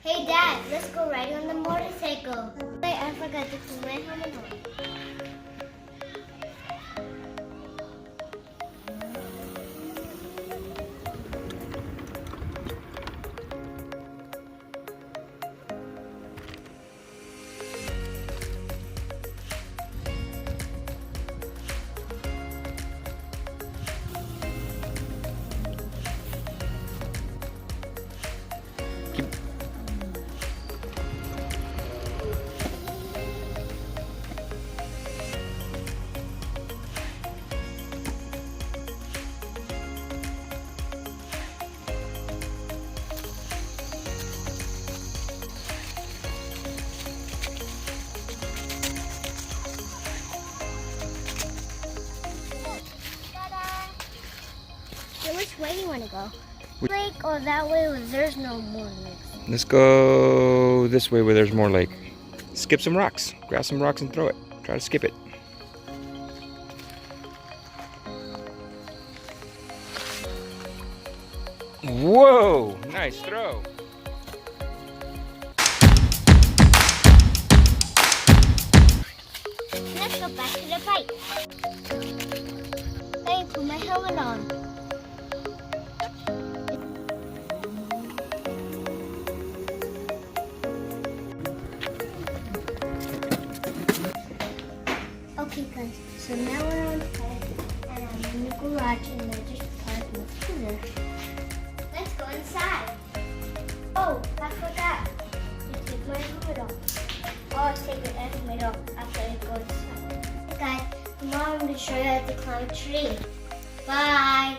Hey Dad, let's go riding on the motorcycle. Wait, I forgot to put my helmet on. So which way do you want to go? Lake or that way where there's no more lakes? Let's go this way where there's more lake. Skip some rocks. Grab some rocks and throw it. Try to skip it. Whoa! Nice throw. Let's go back to the bike. Hey, put my helmet on. Okay guys, so now we're on site and I'm in the garage and I just parked my scooter. Let's go inside. Oh, I forgot to take my helmet off. Oh, I'll take your helmet off after I go inside. Guys, tomorrow I'm going to show you how to climb a tree. Bye.